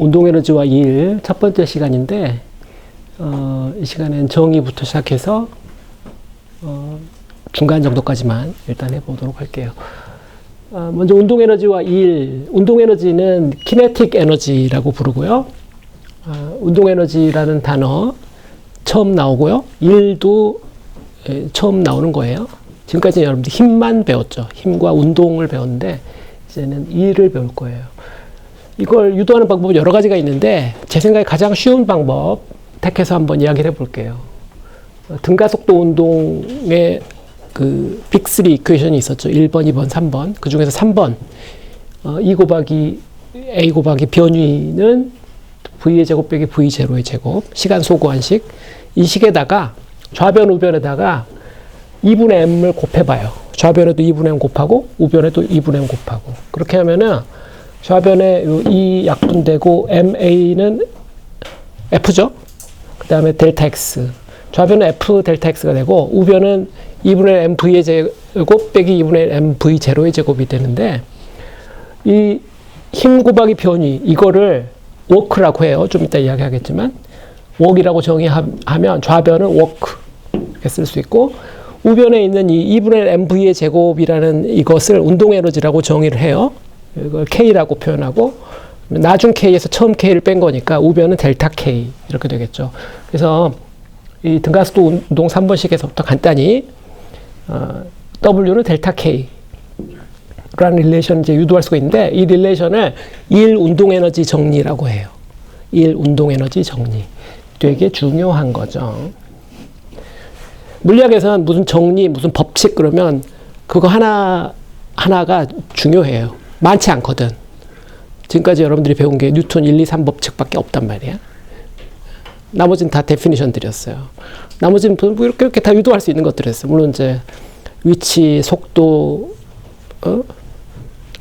운동 에너지와 일 첫 번째 시간인데, 이 시간엔 정의부터 시작해서 중간 정도까지만 일단 해보도록 할게요. 먼저 운동 에너지와 일, 운동 에너지는 키네틱 에너지라고 부르고요. 운동 에너지라는 단어 처음 나오고요. 일도 처음 나오는 거예요. 지금까지 여러분들 힘만 배웠죠. 힘과 운동을 배웠는데 이제는 일을 배울 거예요. 이걸 유도하는 방법은 여러 가지가 있는데 제 생각에 가장 쉬운 방법 택해서 한번 이야기를 해볼게요. 등가속도 운동의 그 빅3 이퀘이션이 있었죠. 1번, 2번, 3번. 그 중에서 3번 E 곱하기 A 곱하기 변위는 V의 제곱 빼기 V 제로의 제곱, 시간 소구한식. 이 식에다가 좌변 우변에다가 2분의 m을 곱해봐요. 좌변에도 2분의 m 곱하고 우변에도 2분의 m 곱하고. 그렇게 하면은 좌변에 이 약분되고 MA는 F죠. 그 다음에 델타 X. 좌변은 F 델타 X가 되고 우변은 2분의 m V의 제곱 빼기 2분의 m V 제로의 제곱이 되는데, 이 힘 곱하기 변위 이거를 워크라고 해요. 좀 이따 이야기하겠지만 워크이라고 정의하면 좌변은 워크 이렇게 쓸 수 있고, 우변에 있는 이 2분의 m V의 제곱이라는 이것을 운동 에너지라고 정의를 해요. 이걸 K라고 표현하고, 나중 K에서 처음 K를 뺀 거니까 우변은 델타 K 이렇게 되겠죠. 그래서 이 등가속도 운동 3번식에서부터 간단히 W는 델타 K 라는 릴레이션을 이제 유도할 수가 있는데, 이 릴레이션을 일 운동 에너지 정리라고 해요. 일 운동 에너지 정리. 되게 중요한 거죠. 물리학에서는 무슨 정리, 무슨 법칙 그러면 그거 하나가 중요해요. 많지 않거든. 지금까지 여러분들이 배운 게 뉴턴 1, 2, 3법칙밖에 없단 말이야. 나머지는 다 데피니션 드렸어요. 나머지는 뭐 이렇게 다 유도할 수 있는 것들이었어요. 물론 이제 위치, 속도,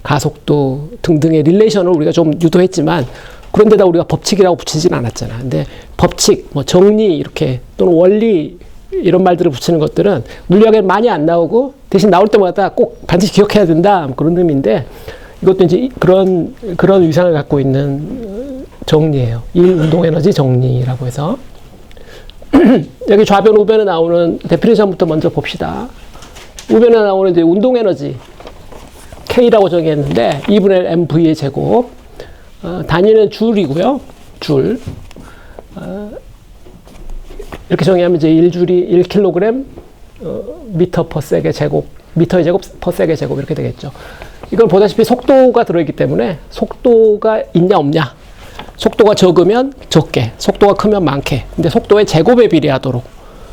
가속도 등등의 릴레이션을 우리가 좀 유도했지만, 그런데다 우리가 법칙이라고 붙이진 않았잖아. 근데 법칙, 뭐 정리 이렇게 또는 원리 이런 말들을 붙이는 것들은 물리학에 많이 안 나오고 대신 나올 때마다 꼭 반드시 기억해야 된다 그런 의미인데, 이것도 이제 그런 위상을 갖고 있는 정리예요. 일 운동 에너지 정리라고 해서 여기 좌변 우변에 나오는 데피니션부터 먼저 봅시다. 우변에 나오는 이제 운동 에너지 K라고 정의했는데 2분의 mV의 제곱, 단위는 줄이고요. 줄. 이렇게 정의하면 이제 1줄이 1kg 미터 퍼 섹의 제곱, 미터의 제곱 퍼 섹의 제곱 이렇게 되겠죠. 이건 보다시피 속도가 들어있기 때문에 속도가 있냐 없냐, 속도가 적으면 적게, 속도가 크면 많게, 근데 속도의 제곱에 비례하도록,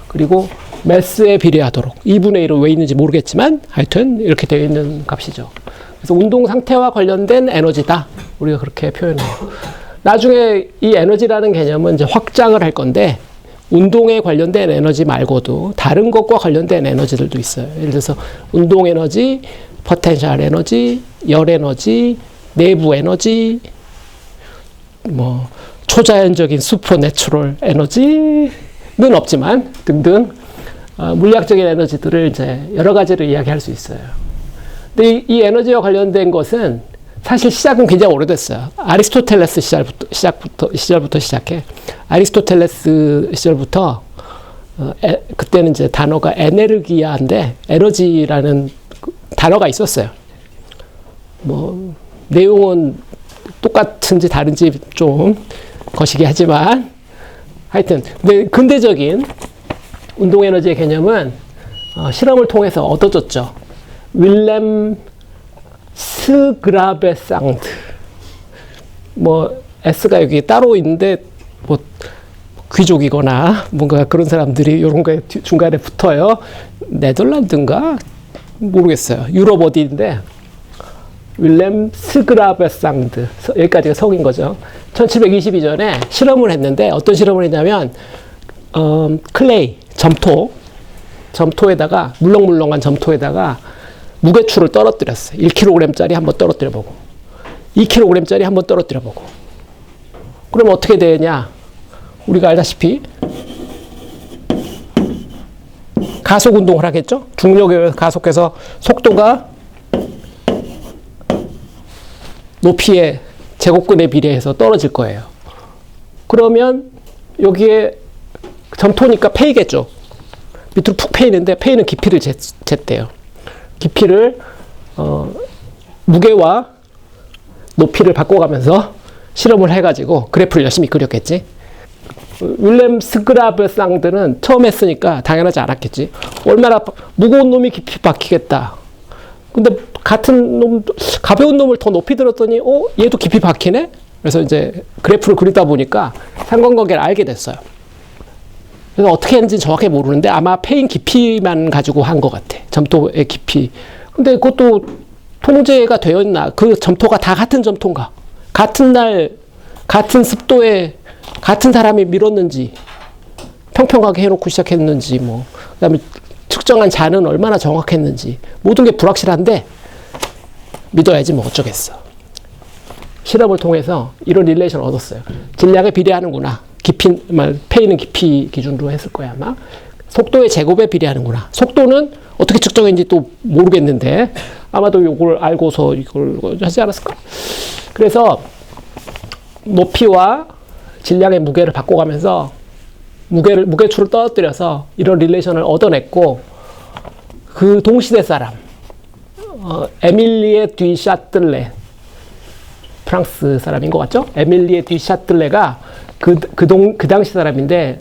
그리고 매스에 비례하도록 2분의 1은 왜 있는지 모르겠지만 하여튼 이렇게 되어 있는 값이죠. 그래서 운동 상태와 관련된 에너지다, 우리가 그렇게 표현해요. 나중에 이 에너지라는 개념은 이제 확장을 할 건데, 운동에 관련된 에너지 말고도 다른 것과 관련된 에너지들도 있어요. 예를 들어서 운동 에너지, 포텐셜 에너지, 열 에너지, 내부 에너지, 뭐 초자연적인 슈퍼내추럴 에너지는 없지만 등등 물리학적인 에너지들을 이제 여러 가지로 이야기할 수 있어요. 근데 이 에너지와 관련된 것은 사실 시작은 굉장히 오래됐어요. 아리스토텔레스 시절부터 시작해. 아리스토텔레스 시절부터 그때는 이제 단어가 에네르기아인데 에너지라는 단어가 있었어요. 뭐 내용은 똑같은지 다른지 좀 거시기 하지만 하여튼 근대적인 운동 에너지의 개념은 실험을 통해서 얻어졌죠. 윌렘 스그라베상드, 뭐 S가 여기 따로 있는데 뭐 귀족이거나 뭔가 그런 사람들이 이런 거에 중간에 붙어요. 네덜란드인가 모르겠어요. 유럽 어디인데 윌렘 스그라베상드, 여기까지가 성인 거죠. 1722년에 실험을 했는데, 어떤 실험을 했냐면 클레이, 점토에다가 물렁물렁한 점토에다가 무게추를 떨어뜨렸어요. 1kg짜리 한번 떨어뜨려보고 2kg짜리 한번 떨어뜨려보고. 그럼 어떻게 되냐? 우리가 알다시피 가속 운동을 하겠죠? 중력에 의해서 가속해서 속도가 높이에 제곱근에 비례해서 떨어질 거예요. 그러면 여기에 점토니까 패이겠죠. 밑으로 푹 패이는데 패이는 깊이를 쟀대요. 깊이를 무게와 높이를 바꿔가면서 실험을 해가지고 그래프를 열심히 그렸겠지. 윌렘 스그라베상들은 처음 했으니까 당연하지 않았겠지. 얼마나 무거운 놈이 깊이 박히겠다. 근데 같은 놈, 가벼운 놈을 더 높이 들었더니 얘도 깊이 박히네? 그래서 이제 그래프를 그리다 보니까 상관관계를 알게 됐어요. 그래서 어떻게 했는지 정확히 모르는데 아마 패인 깊이만 가지고 한 것 같아. 점토의 깊이. 근데 그것도 통제가 되어 있나? 그 점토가 다 같은 점토인가? 같은 날, 같은 습도에 같은 사람이 밀었는지, 평평하게 해놓고 시작했는지, 뭐, 그 다음에 측정한 잔은 얼마나 정확했는지, 모든 게 불확실한데, 믿어야지 뭐 어쩌겠어. 실험을 통해서 이런 릴레이션을 얻었어요. 질량에 비례하는구나. 깊이, 패이는 깊이 기준으로 했을 거야, 아마. 속도의 제곱에 비례하는구나. 속도는 어떻게 측정했는지 또 모르겠는데, 아마도 이걸 알고서 이걸 하지 않았을까? 그래서, 높이와 질량의 무게를 바꿔가면서 무게추를 떨어뜨려서 이런 릴레이션을 얻어냈고, 그 동시대 사람, 에밀리에 듀 샤틀레, 프랑스 사람인 것 같죠? 에밀리에 듀 샤틀레가 그 당시 사람인데,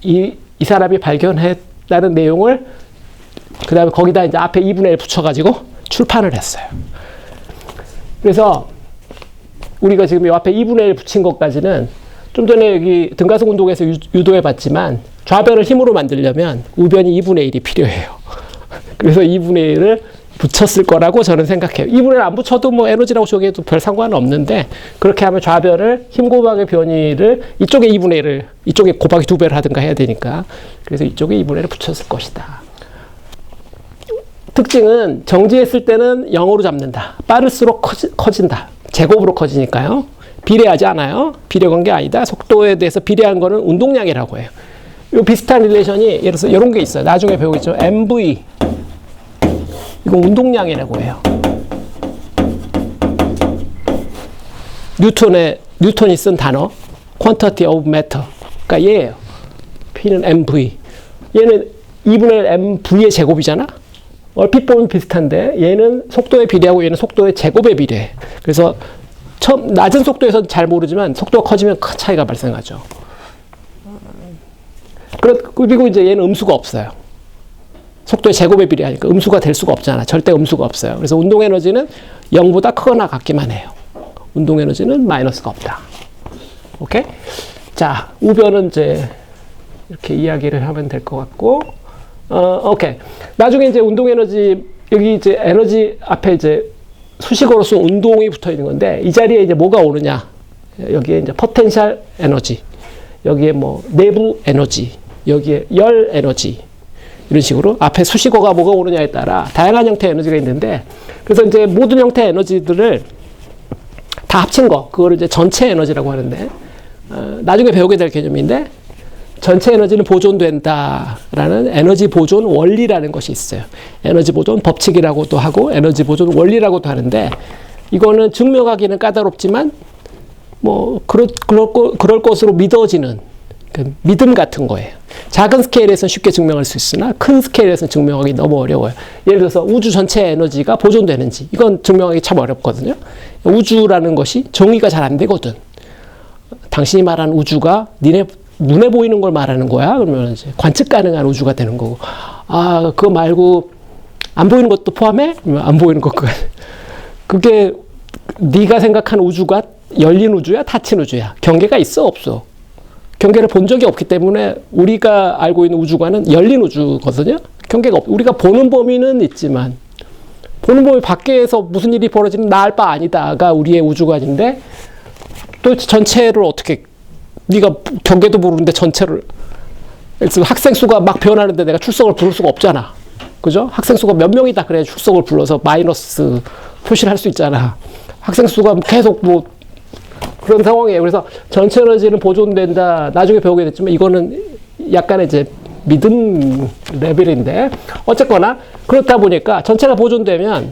이 사람이 발견했다는 내용을 그 다음에 거기다 이제 앞에 2분의 1 붙여가지고 출판을 했어요. 그래서 우리가 지금 이 앞에 2분의 1 붙인 것까지는 좀 전에 여기 등가속 운동에서 유도해 봤지만 좌변을 힘으로 만들려면 우변이 2분의 1이 필요해요. 그래서 2분의 1을 붙였을 거라고 저는 생각해요. 2분의 1 안 붙여도 뭐 에너지라고 저기에도 별 상관은 없는데 그렇게 하면 좌변을 힘 곱하기 변이를 이쪽에 2분의 1을 이쪽에 곱하기 2배를 하든가 해야 되니까 그래서 이쪽에 2분의 1을 붙였을 것이다. 특징은 정지했을 때는 0으로 잡는다. 빠를수록 커진다. 제곱으로 커지니까요. 비례하지 않아요. 비례관계 아니다. 속도에 대해서 비례한 거는 운동량이라고 해요. 요 비슷한 릴레이션이 예를 들어서 이런 게 있어요. 나중에 배우겠죠. MV. 이거 운동량이라고 해요. 뉴턴이 쓴 단어. Quantity of Matter가 얘예요. P는 MV. 얘는 2분의 1 MV의 제곱이잖아. 얼핏 보면 비슷한데 얘는 속도에 비례하고 얘는 속도의 제곱에 비례해. 그래서 처음 낮은 속도에서는 잘 모르지만 속도가 커지면 큰 차이가 발생하죠. 그리고 이제 얘는 음수가 없어요. 속도의 제곱에 비례하니까 음수가 될 수가 없잖아. 절대 음수가 없어요. 그래서 운동 에너지는 0보다 크거나 같기만 해요. 운동 에너지는 마이너스가 없다. 오케이? 자, 우변은 이제 이렇게 이야기를 하면 될 것 같고, 오케이. 나중에 이제 운동 에너지, 여기 이제 에너지 앞에 이제 수식어로 쓴 운동이 붙어 있는 건데, 이 자리에 이제 뭐가 오느냐. 여기에 이제 포텐셜 에너지, 여기에 뭐 내부 에너지, 여기에 열 에너지, 이런 식으로 앞에 수식어가 뭐가 오느냐에 따라 다양한 형태의 에너지가 있는데, 그래서 이제 모든 형태의 에너지들을 다 합친 거, 그거를 이제 전체 에너지라고 하는데, 나중에 배우게 될 개념인데, 전체 에너지는 보존된다라는 에너지 보존 원리라는 것이 있어요. 에너지 보존 법칙이라고도 하고 에너지 보존 원리라고도 하는데 이거는 증명하기는 까다롭지만 뭐 그럴 것으로 믿어지는 그 믿음 같은 거예요. 작은 스케일에서는 쉽게 증명할 수 있으나 큰 스케일에서는 증명하기 너무 어려워요. 예를 들어서 우주 전체 에너지가 보존되는지 이건 증명하기 참 어렵거든요. 우주라는 것이 정의가 잘 안 되거든. 당신이 말하는 우주가 니네 눈에 보이는 걸 말하는 거야? 그러면 이제 관측 가능한 우주가 되는 거고. 아, 그거 말고 안 보이는 것도 포함해? 안 보이는 것. 그게 네가 생각하는 우주가 열린 우주야? 닫힌 우주야? 경계가 있어? 없어? 경계를 본 적이 없기 때문에 우리가 알고 있는 우주관은 열린 우주거든요. 경계가 없. 우리가 보는 범위는 있지만 보는 범위 밖에서 무슨 일이 벌어지는 나 알 바 아니다가 우리의 우주관인데 또 전체를 어떻게 네가 경계도 모르는데 전체를 학생 수가 막 변하는데 내가 출석을 부를 수가 없잖아. 그죠? 학생 수가 몇 명이다 그래야 출석을 불러서 마이너스 표시를 할 수 있잖아. 학생 수가 계속 뭐 그런 상황이에요. 그래서 전체 에너지는 보존된다. 나중에 배우게 됐지만 이거는 약간의 이제 믿음 레벨인데 어쨌거나 그렇다 보니까 전체가 보존되면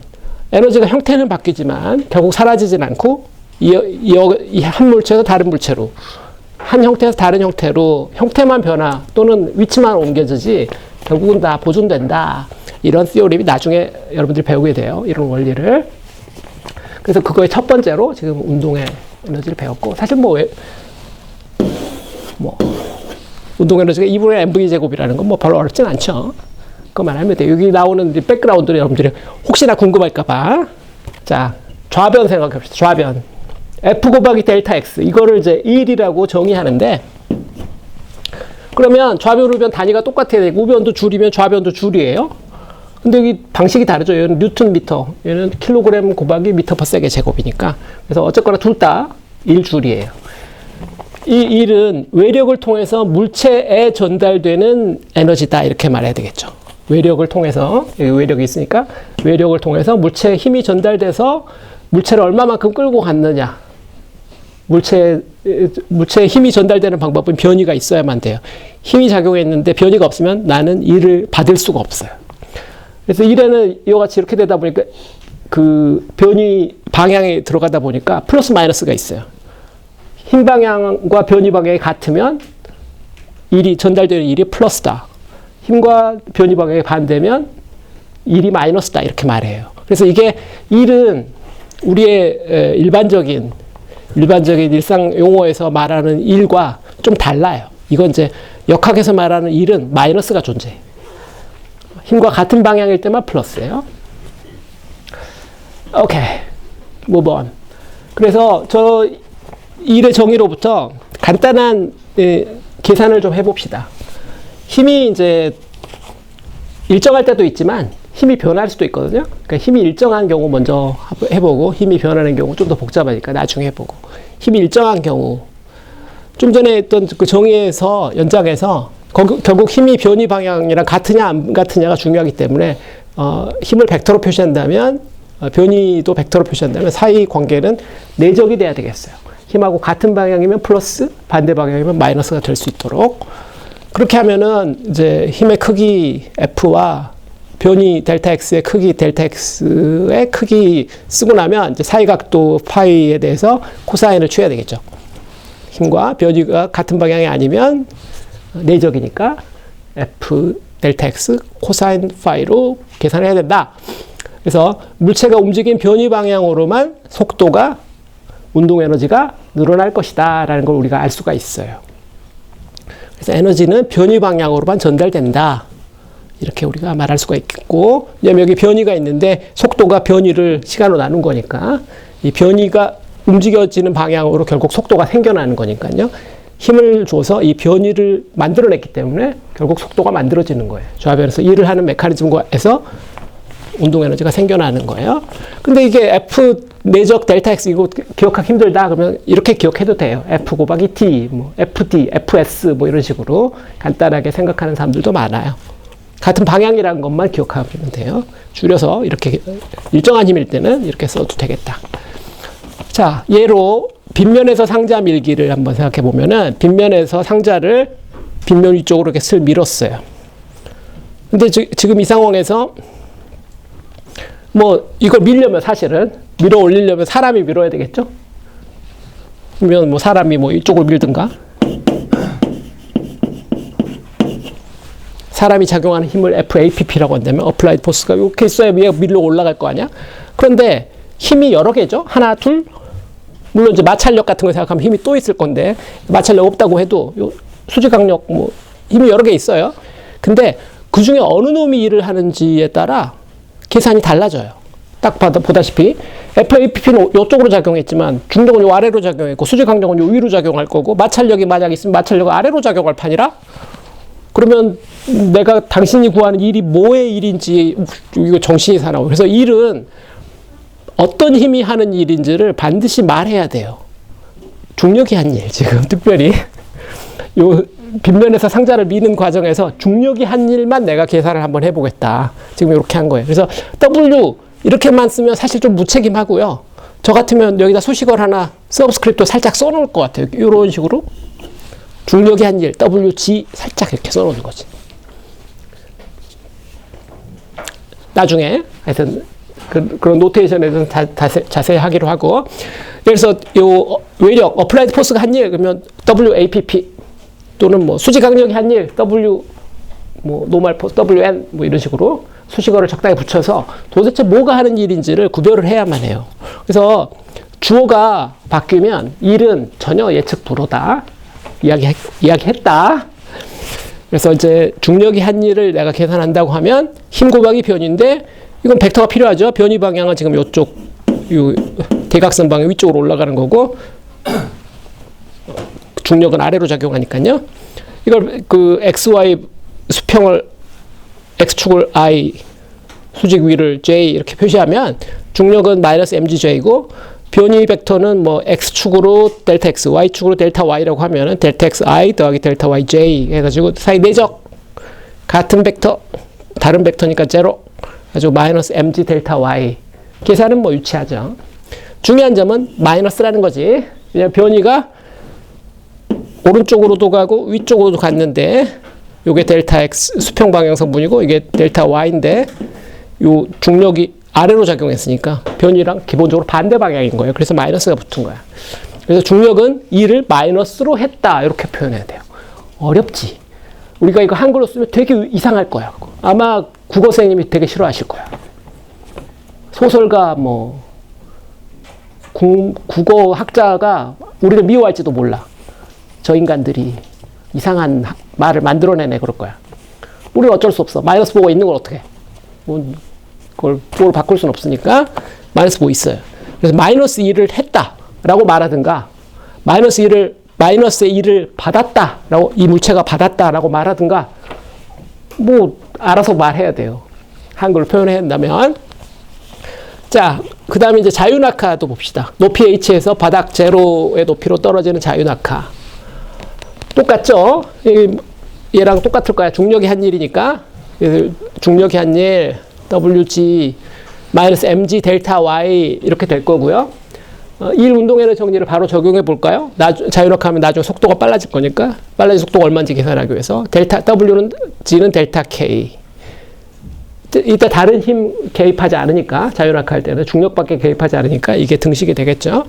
에너지가 형태는 바뀌지만 결국 사라지진 않고 이 한 물체에서 다른 물체로, 한 형태에서 다른 형태로 형태만 변화 또는 위치만 옮겨지지 결국은 다 보존된다. 이런 시오림이 나중에 여러분들이 배우게 돼요. 이런 원리를. 그래서 그거의 첫 번째로 지금 운동의 에너지를 배웠고, 사실 운동 에너지가 2분의 mv 제곱이라는 건 뭐 별로 어렵진 않죠. 그것만 하면 돼요. 여기 나오는 백그라운드를 여러분들이 혹시나 궁금할까봐. 자, 좌변 생각해봅시다. 좌변. F 곱하기 델타 X. 이거를 이제 1이라고 정의하는데, 그러면 좌변, 우변 단위가 똑같아야 되고, 우변도 줄이면 좌변도 줄이에요. 근데 여기 방식이 다르죠. 얘는 뉴턴 미터, 얘는 킬로그램 곱하기 미터 퍼 세계 제곱이니까. 그래서 어쨌거나 둘 다 1줄이에요. 이 1은 외력을 통해서 물체에 전달되는 에너지다. 이렇게 말해야 되겠죠. 외력을 통해서, 여기 외력이 있으니까, 외력을 통해서 물체에 힘이 전달돼서 물체를 얼마만큼 끌고 갔느냐. 물체에 힘이 전달되는 방법은 변이가 있어야만 돼요. 힘이 작용했는데 변이가 없으면 나는 일을 받을 수가 없어요. 그래서 일에는 이와 같이 이렇게 되다 보니까 그 변이 방향에 들어가다 보니까 플러스 마이너스가 있어요. 힘 방향과 변이 방향이 같으면 일이 전달되는 일이 플러스다. 힘과 변이 방향이 반대면 일이 마이너스다. 이렇게 말해요. 그래서 이게 일은 우리의 일반적인 일상 용어에서 말하는 일과 좀 달라요. 이건 이제 역학에서 말하는 일은 마이너스가 존재해요. 힘과 같은 방향일 때만 플러스예요. 오케이. move on. 그래서 저 일의 정의로부터 간단한 계산을 좀 해봅시다. 힘이 이제 일정할 때도 있지만 힘이 변할 수도 있거든요. 그러니까 힘이 일정한 경우 먼저 해보고, 힘이 변하는 경우 좀 더 복잡하니까 나중에 해보고. 힘이 일정한 경우, 좀 전에 했던 그 정의에서 연장해서 결국 힘이 변이 방향이랑 같으냐 안 같으냐가 중요하기 때문에 힘을 벡터로 표시한다면, 변이도 벡터로 표시한다면 사이 관계는 내적이 돼야 되겠어요. 힘하고 같은 방향이면 플러스, 반대 방향이면 마이너스가 될 수 있도록. 그렇게 하면은 이제 힘의 크기 F와 변이 델타 X의 크기 델타 X의 크기 쓰고 나면 이제 사이각도 파이에 대해서 코사인을 취해야 되겠죠. 힘과 변이가 같은 방향이 아니면 내적이니까 F 델타 X 코사인 파이로 계산해야 된다. 그래서 물체가 움직인 변이 방향으로만 속도가, 운동 에너지가 늘어날 것이다 라는 걸 우리가 알 수가 있어요. 그래서 에너지는 변이 방향으로만 전달된다. 이렇게 우리가 말할 수가 있겠고, 왜냐면 여기 변이가 있는데 속도가 변이를 시간으로 나눈 거니까 이 변이가 움직여지는 방향으로 결국 속도가 생겨나는 거니까요. 힘을 줘서 이 변이를 만들어냈기 때문에 결국 속도가 만들어지는 거예요. 좌변에서 일을 하는 메커니즘에서 운동 에너지가 생겨나는 거예요. 근데 이게 F 내적 델타 X 이거 기억하기 힘들다 그러면 이렇게 기억해도 돼요. F 곱하기 T, 뭐 FT, FS 뭐 이런 식으로 간단하게 생각하는 사람들도 많아요. 같은 방향이라는 것만 기억하면 돼요. 줄여서 이렇게 일정한 힘일 때는 이렇게 써도 되겠다. 자, 예로 빗면에서 상자 밀기를 한번 생각해 보면은, 빗면에서 상자를 빗면 위쪽으로 이렇게 슬 밀었어요. 근데 지금 이 상황에서 뭐 이걸 밀려면 사실은 밀어 올리려면 사람이 밀어야 되겠죠? 그러면 뭐 사람이 뭐 이쪽을 밀든가, 사람이 작용하는 힘을 FAPP라고 한다면 어플라이드 포스가 이렇게 있어야 위에 밀려 올라갈 거 아니야? 그런데 힘이 여러 개죠. 하나, 둘. 물론 이제 마찰력 같은 거 생각하면 힘이 또 있을 건데, 마찰력 없다고 해도 요 수직강력 뭐 힘이 여러 개 있어요. 근데 그 중에 어느 놈이 일을 하는지에 따라 계산이 달라져요. 딱 보다시피 FAPP는 이쪽으로 작용했지만 중력은 요 아래로 작용했고 수직강력은 요 위로 작용할 거고, 마찰력이 만약 있으면 마찰력은 아래로 작용할 판이라, 그러면 내가 당신이 구하는 일이 뭐의 일인지 이거 정신이 사나워. 그래서 일은 어떤 힘이 하는 일인지를 반드시 말해야 돼요. 중력이 한 일, 지금 특별히 요 빗면에서 상자를 미는 과정에서 중력이 한 일만 내가 계산을 한번 해보겠다. 지금 이렇게 한 거예요. 그래서 W 이렇게만 쓰면 사실 좀 무책임하고요. 저 같으면 여기다 수식어를 하나 서브스크립트 살짝 써놓을 것 같아요. 이런 식으로 중력이 한 일, WG 살짝 이렇게 써놓는 거지. 나중에 하여튼 그런 노테이션에 대해서 자세히 하기로 하고. 그래서 요 외력, 어플라이드 포스가 한 일, 그러면 WAPP 또는 뭐 수직 강력이 한 일, W 뭐 노멀 포스, WN 뭐 이런 식으로 수식어를 적당히 붙여서 도대체 뭐가 하는 일인지를 구별을 해야만 해요. 그래서 주어가 바뀌면 일은 전혀 예측 불허다. 이야기했다. 그래서 이제 중력이 한 일을 내가 계산한다고 하면 힘 곱하기 변인데 이건 벡터가 필요하죠. 변이 방향은 지금 이쪽 대각선 방향 위쪽으로 올라가는 거고 중력은 아래로 작용하니까요. 이걸 그 XY 수평을 X축을 I 수직 위를 J 이렇게 표시하면 중력은 마이너스 mgJ고 변이 벡터는 뭐 X축으로 델타 X, Y축으로 델타 Y라고 하면은 델타 XI 더하기 델타 YJ 해가지고 사이 내적 같은 벡터 다른 벡터니까 제로 가지고 마이너스 mg 델타 Y 계산은 뭐 유치하죠. 중요한 점은 마이너스라는 거지. 그냥 변이가 오른쪽으로도 가고 위쪽으로도 갔는데 요게 델타 X 수평 방향성분이고 이게 델타 Y인데 요 중력이 아래로 작용했으니까 변이랑 기본적으로 반대 방향인 거예요. 그래서 마이너스가 붙은 거야. 그래서 중력은 2를 마이너스로 했다. 이렇게 표현해야 돼요. 어렵지. 우리가 이거 한글로 쓰면 되게 이상할 거야. 아마 국어 선생님이 되게 싫어하실 거야. 소설가 뭐 국어 학자가 우리를 미워할지도 몰라. 저 인간들이 이상한 말을 만들어내네 그럴 거야. 우리는 어쩔 수 없어. 마이너스 보고 있는 걸 어떻게 해. 그걸 보고 바꿀 수는 없으니까 마이너스 보고 있어요. 그래서 마이너스 2를 했다라고 말하든가 마이너스의 2를 받았다라고 이 물체가 받았다라고 말하든가 뭐 알아서 말해야 돼요. 한글로 표현해야 한다면. 자, 그 다음에 이제 자유낙하도 봅시다. 높이 h에서 바닥 제로의 높이로 떨어지는 자유낙하. 똑같죠? 얘랑 똑같을 거야. 중력이 한 일이니까. 중력이 한 일, WG, 마이너스 mg 델타 Y 이렇게 될 거고요. 일 운동에너지 정리를 바로 적용해 볼까요? 자유낙하하면 나중에 속도가 빨라질 거니까 빨라진 속도가 얼마인지 계산하기 위해서 델타 W는 G는 델타 K. 이따 다른 힘 개입하지 않으니까 자유낙하할 때는 중력밖에 개입하지 않으니까 이게 등식이 되겠죠.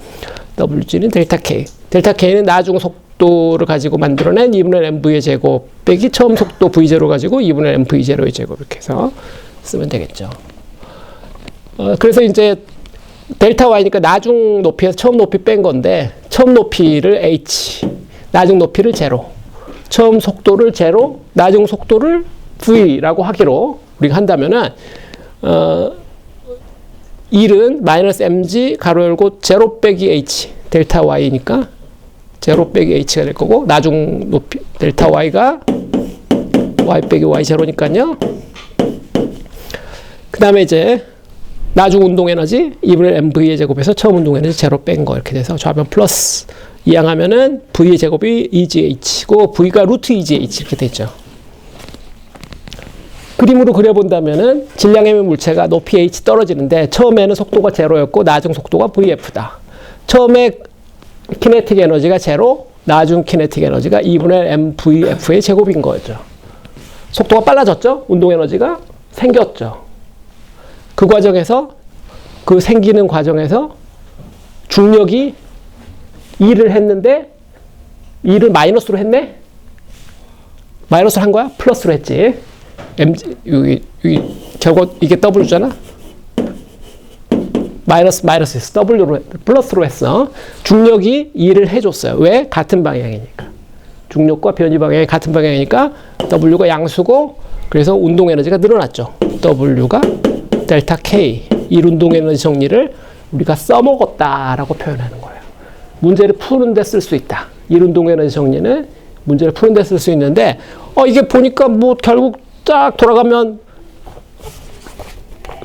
WG는 델타 K. 델타 K는 나중 속도를 가지고 만들어낸 2분의 mv의 제곱 빼기 처음 속도 v0 가지고 2분의 mv0의 제곱 이렇게 해서 쓰면 되겠죠. 그래서 이제 델타 y니까 나중 높이에서 처음 높이 뺀 건데 처음 높이를 h, 나중 높이를 제로, 처음 속도를 제로, 나중 속도를 v라고 하기로 우리가 한다면은 1은 마이너스 mg 가로 열고 제로 빼기 h 델타 y니까 제로 빼기 h가 될 거고 나중 높이 델타 y가 y 빼기 y 제로니까요. 그 다음에 이제 나중 운동 에너지 2분의 mv의 제곱에서 처음 운동 에너지 제로 뺀 거 이렇게 돼서 좌변 플러스 이항하면은 v의 제곱이 EGH고 v가 루트 EGH 이렇게 되죠. 그림으로 그려본다면은 질량의 물체가 높이 h 떨어지는데 처음에는 속도가 제로였고 나중 속도가 vf다. 처음에 키네틱 에너지가 제로, 나중 키네틱 에너지가 2분의 mvf의 제곱인 거죠. 속도가 빨라졌죠? 운동 에너지가 생겼죠. 그 과정에서 그 생기는 과정에서 중력이 2를 했는데 2를 마이너스로 했네? 마이너스로 한 거야? 플러스로 했지. 여기 저거 이게 W잖아? 마이너스에서 W로 플러스로 했어. 중력이 2를 해줬어요. 왜? 같은 방향이니까. 중력과 변이 방향이 같은 방향이니까 W가 양수고 그래서 운동 에너지가 늘어났죠. W가 델타 K. 이 운동 에너지 정리를 우리가 써먹었다라고 표현하는 거예요. 문제를 푸는데 쓸 수 있다. 이 운동 에너지 정리는 문제를 푸는데 쓸 수 있는데 이게 보니까 뭐 결국 쫙 돌아가면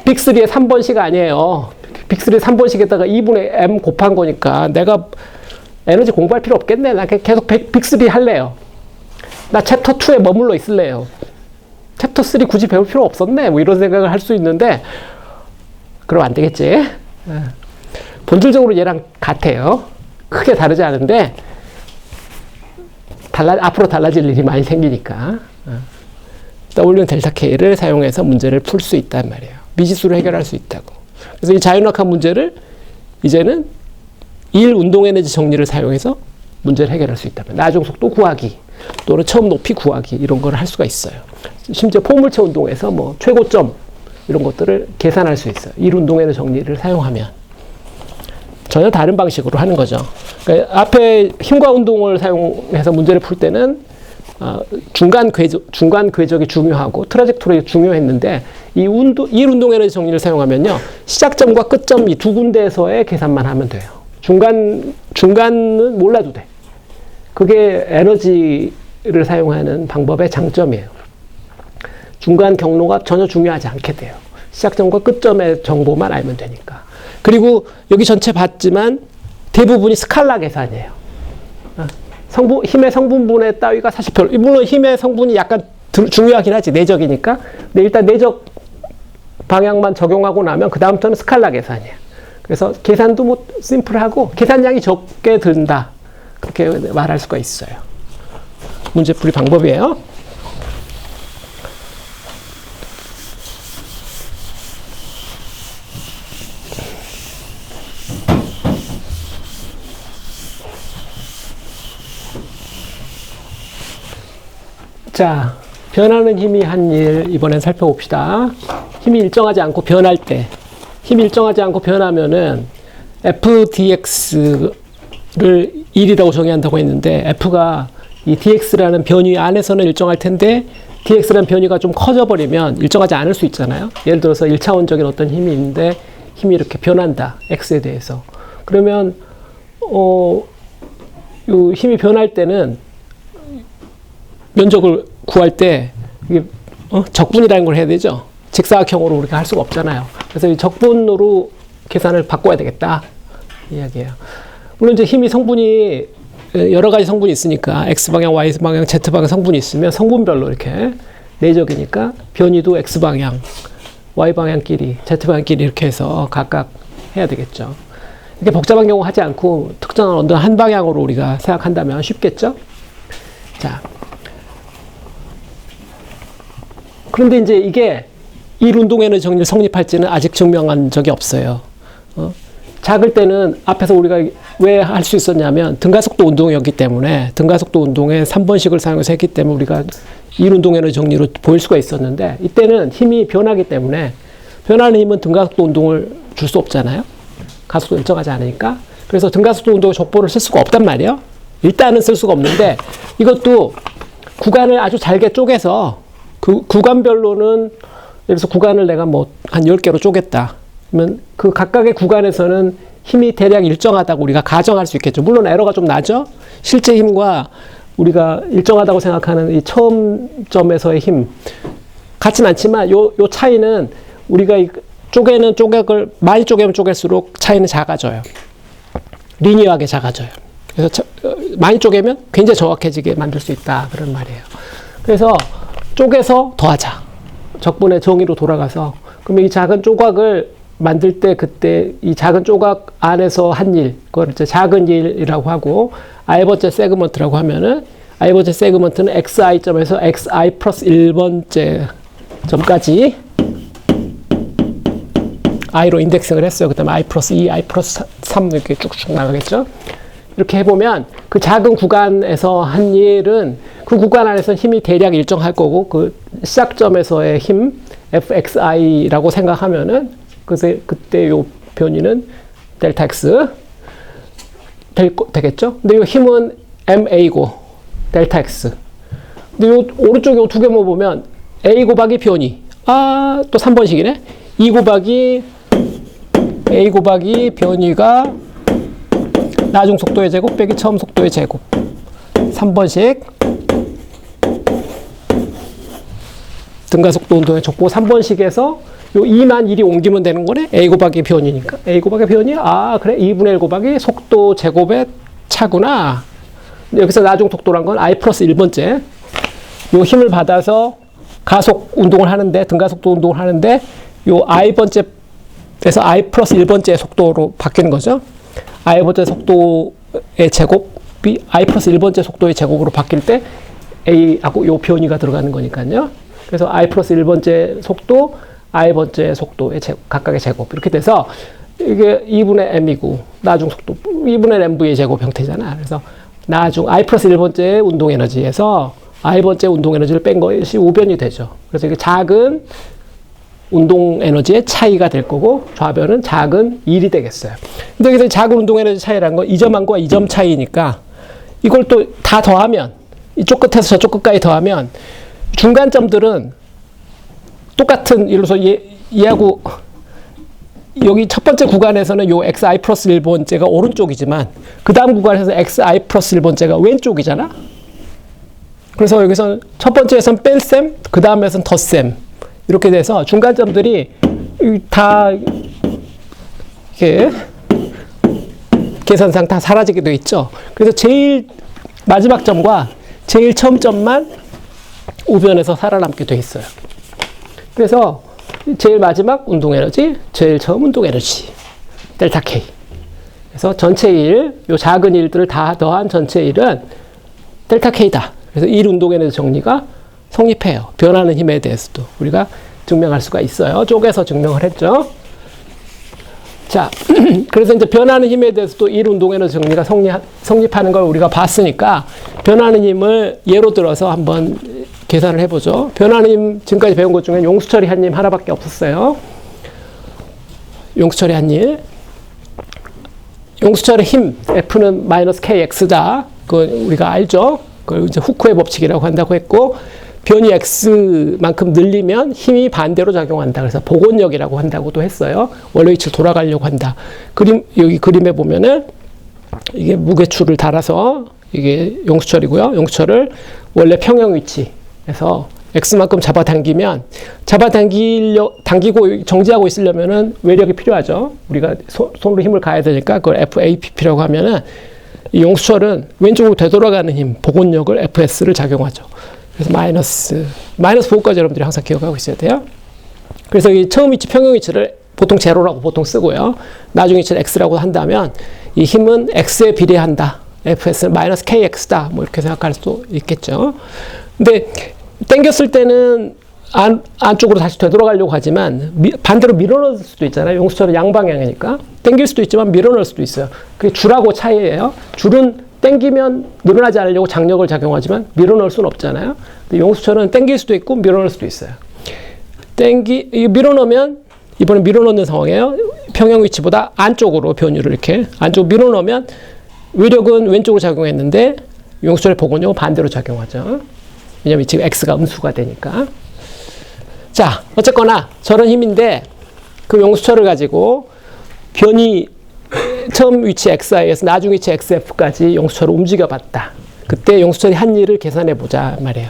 빅3의 3번씩 아니에요. 빅3 3번씩에다가 2분의 m 곱한 거니까 내가 에너지 공부할 필요 없겠네. 나 계속 빅3 할래요. 나 챕터 2에 머물러 있을래요. 챕터 3 굳이 배울 필요 없었네. 뭐 이런 생각을 할 수 있는데 그럼 안 되겠지. 본질적으로 얘랑 같아요. 크게 다르지 않은데 앞으로 달라질 일이 많이 생기니까 W는 델타 K를 사용해서 문제를 풀 수 있단 말이에요. 미지수를 해결할 수 있다고. 그래서 이 자연학학 문제를 이제는 1 운동 에너지 정리를 사용해서 문제를 해결할 수 있다면 나중 속도 구하기 또는 처음 높이 구하기 이런 걸 할 수가 있어요. 심지어 포물체 운동에서 뭐 최고점 이런 것들을 계산할 수 있어요. 1 운동 에너지 정리를 사용하면 전혀 다른 방식으로 하는 거죠. 그러니까 앞에 힘과 운동을 사용해서 문제를 풀 때는 중간 궤적이 중요하고 트라젝토리가 중요했는데 이 1 운동 에너지 정리를 사용하면요. 시작점과 끝점 이 두 군데에서의 계산만 하면 돼요. 중간은 몰라도 돼. 그게 에너지를 사용하는 방법의 장점이에요. 중간 경로가 전혀 중요하지 않게 돼요. 시작점과 끝점의 정보만 알면 되니까. 그리고 여기 전체 봤지만 대부분이 스칼라 계산이에요. 힘의 성분분해 따위가 사실 물론 힘의 성분이 약간 중요하긴 하지. 내적이니까. 근데 일단 내적 방향만 적용하고 나면 그 다음부터는 스칼라 계산이에요. 그래서 계산도 뭐 심플하고 계산량이 적게 든다. 그렇게 말할 수가 있어요. 문제풀이 방법이에요. 자, 변하는 힘이 한 일 이번엔 살펴봅시다. 힘이 일정하지 않고 변할 때 힘이 일정하지 않고 변하면은 FDX를 1이라고 정의한다고 했는데 F가 이 DX라는 변위 안에서는 일정할 텐데 DX라는 변위가 좀 커져버리면 일정하지 않을 수 있잖아요. 예를 들어서 1차원적인 어떤 힘이 있는데 힘이 이렇게 변한다. X에 대해서. 그러면 요 힘이 변할 때는 면적을 구할 때 이게 적분이라는 걸 해야 되죠. 직사각형으로 우리가 할 수가 없잖아요. 그래서 이 적분으로 계산을 바꿔야 되겠다 이야기예요. 물론 이제 힘이 성분이 여러 가지 성분이 있으니까 X방향, Y방향, Z방향 성분이 있으면 성분별로 이렇게 내적이니까 변이도 X방향, Y방향끼리, Z방향끼리 이렇게 해서 각각 해야 되겠죠. 이렇게 복잡한 경우 하지 않고 특정한 어떤 한 방향으로 우리가 생각한다면 쉽겠죠. 자, 그런데 이제 이게 1 운동 에너지 정리를 성립할지는 아직 증명한 적이 없어요. 작을 때는 앞에서 우리가 왜 할 수 있었냐면 등가속도 운동이었기 때문에 등가속도 운동에 3번식을 사용해서 했기 때문에 우리가 1 운동 에너지 정리로 보일 수가 있었는데 이때는 힘이 변하기 때문에 변하는 힘은 등가속도 운동을 줄 수 없잖아요. 가속도 일정하지 않으니까. 그래서 등가속도 운동의 족보를 쓸 수가 없단 말이에요. 일단은 쓸 수가 없는데 이것도 구간을 아주 잘게 쪼개서 그 구간별로는 예를 들어서 구간을 내가 뭐 한 10개로 쪼갰다. 그러면 그 각각의 구간에서는 힘이 대략 일정하다고 우리가 가정할 수 있겠죠. 물론 에러가 좀 나죠. 실제 힘과 우리가 일정하다고 생각하는 이 처음 점에서의 힘 같진 않지만 요 차이는 우리가 쪼개는 쪼개을 많이 쪼개면 쪼갤수록 차이는 작아져요. 리니어하게 작아져요. 그래서 많이 쪼개면 굉장히 정확해지게 만들 수 있다. 그런 말이에요. 그래서 쪼개서 더하자. 적분의 정의로 돌아가서 그러면 이 작은 조각을 만들 때 그때 이 작은 조각 안에서 한 일, 그걸 이제 작은 일이라고 하고 i번째 세그먼트라고 하면은 i번째 세그먼트는 xi점에서 xi 플러스 1번째 점까지 i로 인덱싱을 했어요. 그 다음에 i 플러스 2, i 플러스 3 이렇게 쭉쭉 나가겠죠. 이렇게 해보면 그 작은 구간에서 한 일은 그 구간 안에서 힘이 대략 일정할 거고 그 시작점에서의 힘 fxi라고 생각하면은 그때 요 변이는 델타 x 되겠죠. 근데 이 힘은 ma고 델타 x. 근데 요 오른쪽에 요 두 개만 보면 a 곱하기 변이 또 3번식이네. 2 곱하기 a 곱하기 변이가 나중 속도의 제곱 빼기 처음 속도의 제곱 3번식 등가속도 운동의 족보 3번식에서 요 2만 1이 옮기면 되는 거네. a 곱하기 변이니까 a 곱하기 변이 그래 2분의 1 곱하기 속도 제곱의 차구나. 여기서 나중 속도란 건 i 플러스 1번째 요 힘을 받아서 가속 운동을 하는데 등가속도 운동을 하는데 요 i번째에서 i 플러스 1번째 속도로 바뀌는 거죠. i번째 속도의 제곱이 i 플러스 1번째 속도의 제곱으로 바뀔 때 a하고 요 변이가 들어가는 거니까요. 그래서 i 플러스 1번째 속도 i번째 속도의 각각의 제곱 이렇게 돼서 이게 2분의 m이고 나중 속도 2분의 mv의 제곱 형태잖아. 그래서 나중 i 플러스 1번째 운동 에너지에서 i번째 운동 에너지를 뺀 것이 우변이 되죠. 그래서 이게 작은 운동 에너지의 차이가 될 거고 좌변은 작은 1이 되겠어요. 근데 여기서 작은 운동 에너지 차이라는 건 이 점과 이 점 차이니까 이걸 또 다 더하면 이쪽 끝에서 저쪽 끝까지 더하면 중간점들은 똑같은 예를 들어서 얘하고 여기 첫 번째 구간에서는 요 xi 플러스 1번째가 오른쪽이지만 그 다음 구간에서 xi 플러스 1번째가 왼쪽이잖아. 그래서 여기서 첫 번째에서는 뺄셈, 그 다음에서는 덧셈 이렇게 돼서 중간점들이 다 이렇게 계산상 다 사라지게 돼 있죠. 그래서 제일 마지막 점과 제일 처음 점만 우변에서 살아남게 돼 있어요. 그래서 제일 마지막 운동 에너지, 제일 처음 운동 에너지 델타 K. 그래서 전체 일, 요 작은 일들을 다 더한 전체 일은 델타 K다. 그래서 일 운동 에너지 정리가 성립해요. 변하는 힘에 대해서도 우리가 증명할 수가 있어요. 쪼개서 증명을 했죠. 자, 그래서 이제 변하는 힘에 대해서도 일 운동 에너지 정리가 성립하는 걸 우리가 봤으니까 변하는 힘을 예로 들어서 한번 계산을 해보죠. 변하는 힘 지금까지 배운 것 중에 용수처리 한 힘 하나밖에 없었어요. 용수처리 한 힘. 용수처리 힘 F는 마이너스 KX다. 그거 우리가 알죠. 그걸 이제 후크의 법칙이라고 한다고 했고 변이 X만큼 늘리면 힘이 반대로 작용한다. 그래서 복원력이라고 한다고도 했어요. 원래 위치로 돌아가려고 한다. 여기 그림에 보면은 이게 무게추를 달아서 이게 용수철이고요. 용수철을 원래 평형 위치에서 X만큼 잡아당기면 당기고 정지하고 있으려면은 외력이 필요하죠. 우리가 손으로 힘을 가해야 되니까 그걸 FAPP라고 하면은 이 용수철은 왼쪽으로 되돌아가는 힘, 복원력을 FS를 작용하죠. 그래서 마이너스 보호까지 여러분들이 항상 기억하고 있어야 돼요. 그래서 이 처음 위치, 평형 위치를 보통 제로라고 보통 쓰고요. 나중 위치를 X라고 한다면 이 힘은 X에 비례한다. FS는 마이너스 KX다. 뭐 이렇게 생각할 수도 있겠죠. 근데 당겼을 때는 안쪽으로 다시 되돌아가려고 하지만 반대로 밀어넣을 수도 있잖아요. 용수철은 양방향이니까. 당길 수도 있지만 밀어넣을 수도 있어요. 그게 줄하고 차이예요. 줄은 당기면 늘어나지 않으려고 장력을 작용하지만 밀어넣을 수는 없잖아요. 근데 용수철은 당길 수도 있고 밀어넣을 수도 있어요. 밀어넣으면 이번에 밀어넣는 상황이에요. 평형 위치보다 안쪽으로 변유를 이렇게 안쪽으로 밀어넣으면 외력은 왼쪽으로 작용했는데 용수철의 복원력은 반대로 작용하죠. 왜냐면 지금 X가 음수가 되니까. 자, 어쨌거나 저런 힘인데 그 용수철을 가지고 변이 처음 위치 XI에서 나중 위치 XF까지 용수철을 움직여봤다. 그때 용수철이 한 일을 계산해보자 말이에요.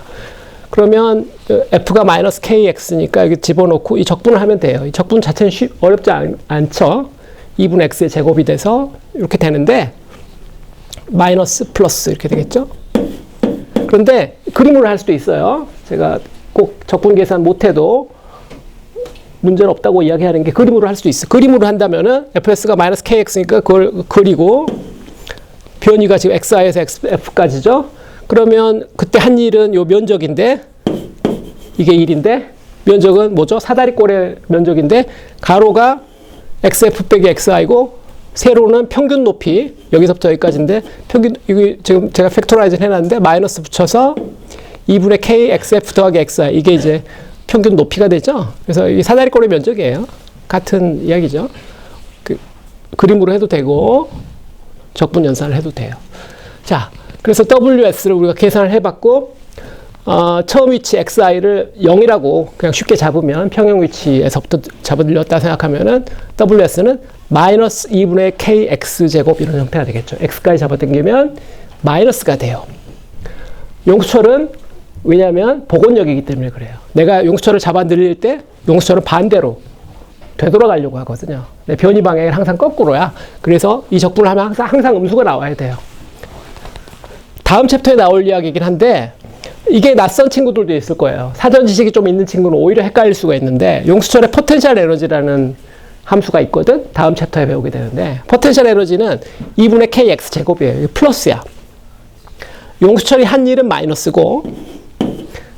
그러면 F가 마이너스 KX니까 여기 집어넣고 이 적분을 하면 돼요. 이 적분 자체는 어렵지 않죠. 2분의 X의 제곱이 돼서 이렇게 되는데 마이너스 플러스 이렇게 되겠죠. 그런데 그림으로 할 수도 있어요. 제가 꼭 적분 계산 못해도 문제는 없다고 이야기하는 게 그림으로 할 수도 있어. 그림으로 한다면은 FS가 마이너스 KX니까 그걸 그리고 변이가 지금 XI에서 XF까지죠. 그러면 그때 한 일은 요 면적인데 이게 1인데 면적은 뭐죠? 사다리꼴의 면적인데 가로가 XF 빼기 XI고 세로는 평균 높이 여기서부터 여기까지인데 평균 이게 지금 제가 팩토라이즈 해놨는데 마이너스 붙여서 2분의 K XF 더하기 XI 이게 이제 평균 높이가 되죠. 그래서 이 사다리꼴의 면적이에요. 같은 이야기죠. 그림으로 해도 되고 적분 연산을 해도 돼요. 자, 그래서 WS를 우리가 계산을 해봤고 처음 위치 XI를 0이라고 그냥 쉽게 잡으면 평형 위치에서부터 잡아들렸다 생각하면은 WS는 마이너스 2분의 KX 제곱 이런 형태가 되겠죠. X까지 잡아당기면 마이너스가 돼요. 용수철은 왜냐하면 복원력이기 때문에 그래요. 내가 용수철을 잡아 늘릴 때 용수철은 반대로 되돌아가려고 하거든요. 변이 방향이 항상 거꾸로야. 그래서 이 적분을 하면 항상 음수가 나와야 돼요. 다음 챕터에 나올 이야기이긴 한데 이게 낯선 친구들도 있을 거예요. 사전 지식이 좀 있는 친구는 오히려 헷갈릴 수가 있는데 용수철에 포텐셜 에너지라는 함수가 있거든. 다음 챕터에 배우게 되는데 포텐셜 에너지는 2분의 KX 제곱이에요. 이게 플러스야. 용수철이 한 일은 마이너스고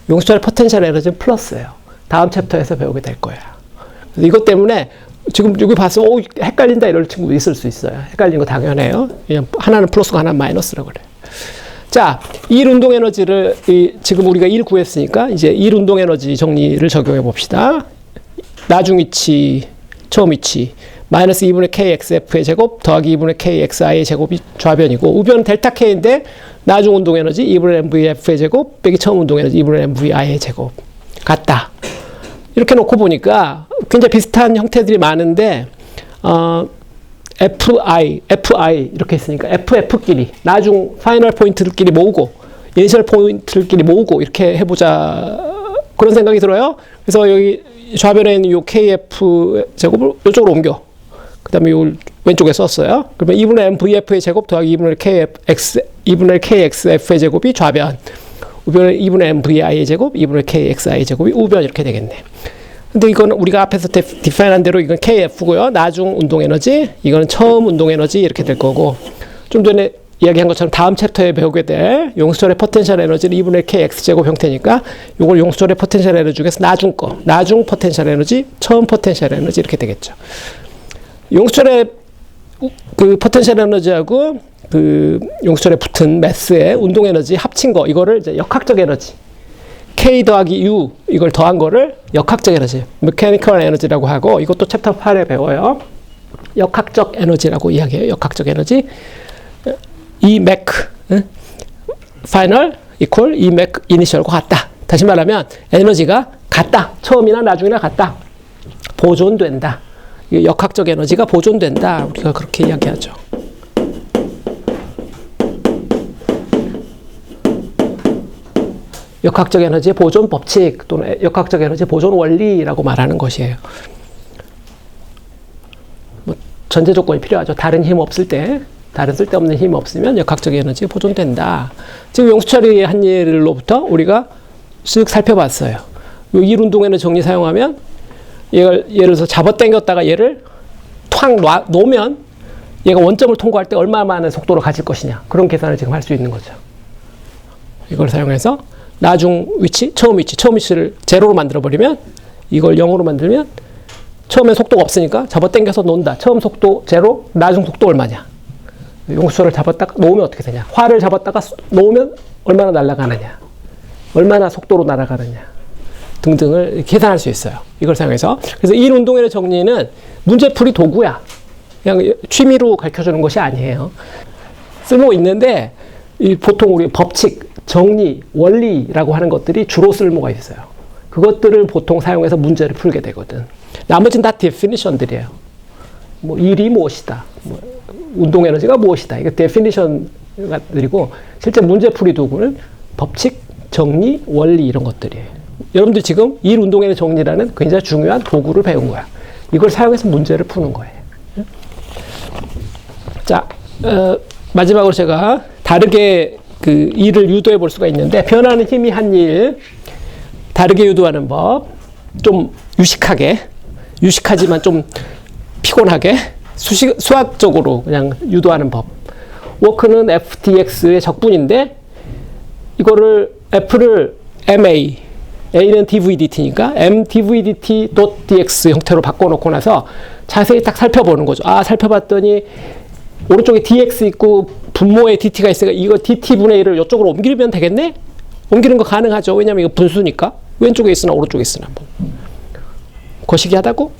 용수철의 포텐셜 에너지는 플러스예요. 다음 챕터에서 배우게 될 거예요. 이것 때문에 지금 여기 봐서 헷갈린다 이럴 친구 있을 수 있어요. 헷갈리는 거 당연해요. 그냥 하나는 플러스고 하나는 마이너스라고 그래요. 자, 1 운동 에너지를 지금 우리가 1 구했으니까 이제 1 운동 에너지 정리를 적용해 봅시다. 나중 위치, 처음 위치 마이너스 2분의 kxf의 제곱 더하기 2분의 kxi의 제곱이 좌변이고 우변은 델타 k인데 나중 운동 에너지 2분의 mvf의 제곱 빼기 처음 운동 에너지 2분의 mvi의 제곱 같다. 이렇게 놓고 보니까 굉장히 비슷한 형태들이 많은데 FI 이렇게 있으니까 FF끼리 나중 파이널 포인트들끼리 모으고 이니셜 포인트들끼리 모으고 이렇게 해보자 그런 생각이 들어요. 그래서 여기 좌변에 있는 요 KF 제곱을 이쪽으로 옮겨 그 다음에 요 왼쪽에 썼어요. 그러면 2분의 MVF의 제곱 더하기 2분의 KXF의 제곱이 좌변 우변에 2분의 MVI의 제곱 2분의 KXI의 제곱이 우변 이렇게 되겠네. 근데 이거는 우리가 앞에서 디파인한 대로 이건 KF고요. 나중 운동 에너지, 이거는 처음 운동 에너지 이렇게 될 거고 좀 전에 이야기한 것처럼 다음 챕터에 배우게 될 용수철의 포텐셜 에너지는 2분의 KX 제곱 형태니까 이걸 용수철의 포텐셜 에너지 중에서 나중 거, 나중 포텐셜 에너지, 처음 포텐셜 에너지 이렇게 되겠죠. 용수철의 그 포텐셜 에너지하고 그 용수철에 붙은 매스의 운동 에너지 합친 거 이거를 이제 역학적 에너지 K 더하기 U 이걸 더한 거를 역학적 에너지 메카니컬 에너지라고 하고 이것도 챕터 8에 배워요. 역학적 에너지라고 이야기해요. 역학적 에너지 E 맥 파이널 이퀄 E 맥 이니셜과 같다. 다시 말하면 에너지가 같다. 처음이나 나중이나 같다. 보존된다. 역학적 에너지가 보존된다. 우리가 그렇게 이야기하죠. 역학적 에너지의 보존 법칙 또는 역학적 에너지 보존 원리라고 말하는 것이에요. 뭐 전제 조건이 필요하죠. 다른 힘 없을 때, 다른 쓸데없는 힘이 없으면 역학적 에너지가 보존된다. 지금 용수철의 한 예로부터 우리가 쓱 살펴봤어요. 요 1운동에는 정리 사용하면 예를 들어서 잡아당겼다가 얘를 탁 놓으면 얘가 원점을 통과할 때 얼마만의 속도로 가질 것이냐. 그런 계산을 지금 할 수 있는 거죠. 이걸 사용해서 나중 위치, 처음 위치를 제로로 만들어버리면 이걸 0으로 만들면 처음엔 속도가 없으니까 잡아당겨서 놓는다. 처음 속도 제로, 나중 속도 얼마냐. 용수철을 잡았다가 놓으면 어떻게 되냐. 활을 잡았다가 놓으면 얼마나 날아가느냐. 얼마나 속도로 날아가느냐. 등등을 계산할 수 있어요. 이걸 사용해서. 그래서 이 운동의 정리는 문제풀이 도구야. 그냥 취미로 가르쳐주는 것이 아니에요. 쓸모 있는데 보통 우리 법칙, 정리, 원리라고 하는 것들이 주로 쓸모가 있어요. 그것들을 보통 사용해서 문제를 풀게 되거든. 나머지는 다 데피니션들이에요. 뭐 일이 무엇이다. 뭐 운동 에너지가 무엇이다. 이거 데피니션들이고 실제 문제풀이 도구는 법칙, 정리, 원리 이런 것들이에요. 여러분들 지금 일 운동 에너지 정리라는 굉장히 중요한 도구를 배운 거야. 이걸 사용해서 문제를 푸는 거예요. 자, 마지막으로 제가 다르게 그 일을 유도해 볼 수가 있는데 변하는 힘이 한 일 다르게 유도하는 법 좀 유식하지만 좀 피곤하게 수학적으로 그냥 유도하는 법 워크는 FDX의 적분인데 이거를 F를 MA A는 dvdt니까 mdvdt.dx 형태로 바꿔놓고 나서 자세히 딱 살펴보는 거죠. 아 살펴봤더니 오른쪽에 dx 있고 분모에 dt가 있으니까 이거 dt분의 1을 이쪽으로 옮기면 되겠네? 옮기는 거 가능하죠. 왜냐면 이거 분수니까. 왼쪽에 있으나 오른쪽에 있으나. 거시기 하다고?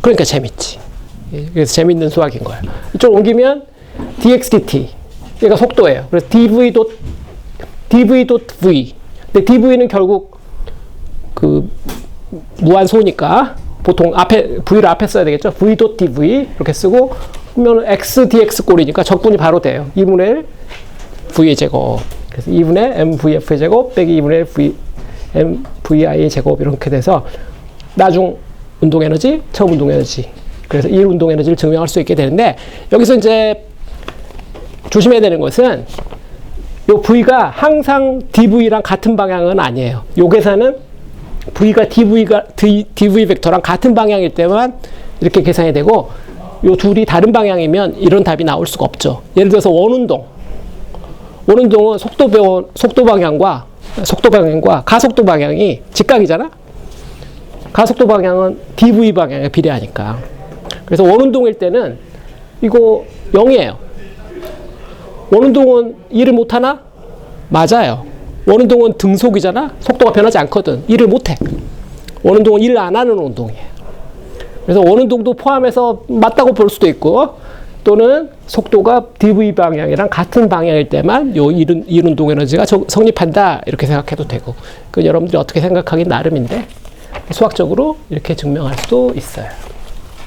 그러니까 재밌지. 그래서 재밌는 수학인 거예요. 이쪽 옮기면 dx dt. 얘가 속도예요. 그래서 dv.v. 근데 dv는 결국 그 무한소니까 보통 앞에 v를 앞에 써야 되겠죠. v.dv 이렇게 쓰고 그러면 x dx 꼴이니까 적분이 바로 돼요. 2분의 1 v의 제곱. 그래서 2분의 mvf의 제곱 빼기 2분의 mvi의 제곱 이렇게 돼서 나중 운동 에너지, 처음 운동 에너지. 그래서 일 운동 에너지를 증명할 수 있게 되는데 여기서 이제 조심해야 되는 것은 요 v가 항상 dv랑 같은 방향은 아니에요. 요 계산은 v가 dv 벡터랑 같은 방향일 때만 이렇게 계산이 되고 요 둘이 다른 방향이면 이런 답이 나올 수가 없죠. 예를 들어서 원운동은 속도 방향과 가속도 방향이 직각이잖아. 가속도 방향은 dv 방향에 비례하니까. 그래서 원운동일 때는 이거 0이에요. 원운동은 일을 못하나? 맞아요. 원운동은 등속이잖아? 속도가 변하지 않거든. 일을 못해. 원운동은 일을 안 하는 운동이에요. 그래서 원운동도 포함해서 맞다고 볼 수도 있고, 또는 속도가 dv 방향이랑 같은 방향일 때만 요 일운동 에너지가 성립한다, 이렇게 생각해도 되고, 그 여러분들이 어떻게 생각하기 나름인데 수학적으로 이렇게 증명할 수도 있어요.